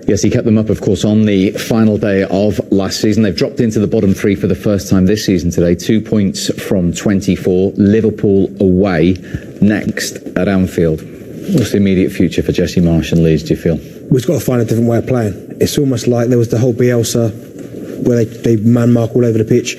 Yes, he kept them up, of course, on the final day of last season. They've dropped into the bottom three for the first time this season today. 2 points from 24. Liverpool away next at Anfield. What's the immediate future for Jesse Marsch and Leeds, do you feel? We've got to find a different way of playing. It's almost like there was the whole Bielsa where they man mark all over the pitch,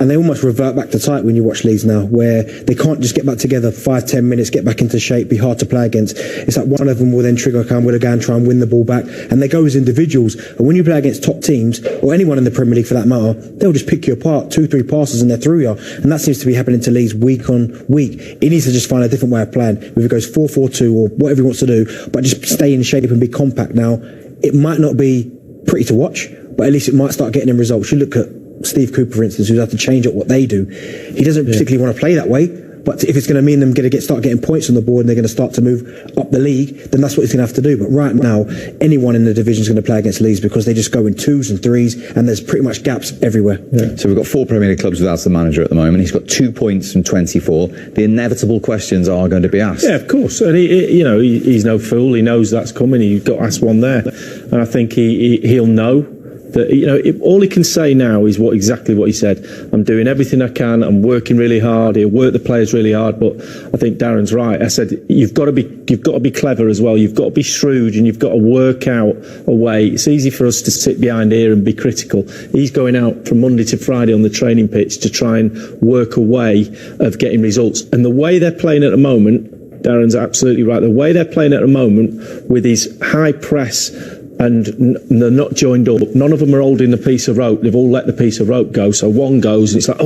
and they almost revert back to type when you watch Leeds now, where they can't just get back together 5-10 minutes, get back into shape, be hard to play against. It's like one of them will then trigger a cam, will go and try and win the ball back, and they go as individuals. And when you play against top teams, or anyone in the Premier League for that matter, they'll just pick you apart, 2-3 passes and they're through you. And that seems to be happening to Leeds week on week. He needs to just find a different way of playing, whether it goes 4-4-2 or whatever he wants to do, but just stay in shape and be compact. Now, it might not be pretty to watch, but at least it might start getting him results. You look at Steve Cooper, for instance, who's had to change up what they do. He doesn't particularly want to play that way, but if it's going to mean them start getting points on the board and they're going to start to move up the league, then that's what he's going to have to do. But right now, anyone in the division is going to play against Leeds because they just go in 2s and 3s, and there's pretty much gaps everywhere. Yeah. So we've got 4 Premier League clubs without the manager at the moment. He's got 2 points from 24. The inevitable questions are going to be asked. Yeah, of course. And he's no fool. He knows that's coming. You've got asked one there, and I think he'll know that, all he can say now is exactly what he said. I'm doing everything I can. I'm working really hard. He'll work the players really hard. But I think Darren's right. I said you've got to be clever as well. You've got to be shrewd, and you've got to work out a way. It's easy for us to sit behind here and be critical. He's going out from Monday to Friday on the training pitch to try and work a way of getting results. And the way they're playing at the moment, Darren's absolutely right. The way they're playing at the moment with his high press, and they're not joined up. None of them are holding the piece of rope. They've all let the piece of rope go. So one goes, and it's like,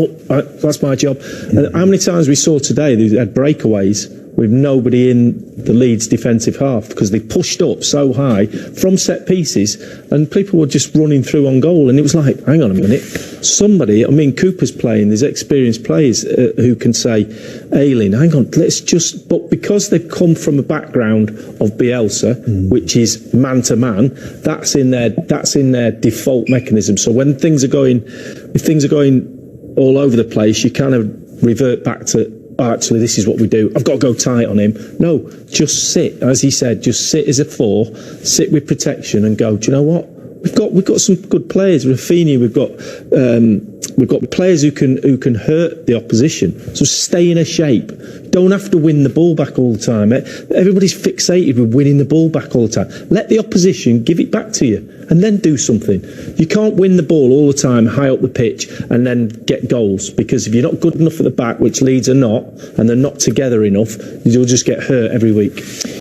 that's my job. And how many times we saw today they had breakaways with nobody in the Leeds defensive half because they pushed up so high from set pieces, and people were just running through on goal. And it was like, hang on a minute, somebody. Cooper's playing. There's experienced players who can say, Ayling, hang on, let's just. But because they've come from a background of Bielsa, which is man to man, that's in their default mechanism. So when if things are going all over the place, you kind of revert back to, actually, this is what we do. I've got to go tight on him. No, just sit. As he said, just sit as a 4, sit with protection and go, do you know what? We've got some good players. Rafinha, we've got players who can hurt the opposition. So stay in a shape. Don't have to win the ball back all the time. Everybody's fixated with winning the ball back all the time. Let the opposition give it back to you and then do something. You can't win the ball all the time high up the pitch and then get goals, because if you're not good enough at the back, which Leeds are not, and they're not together enough, you'll just get hurt every week.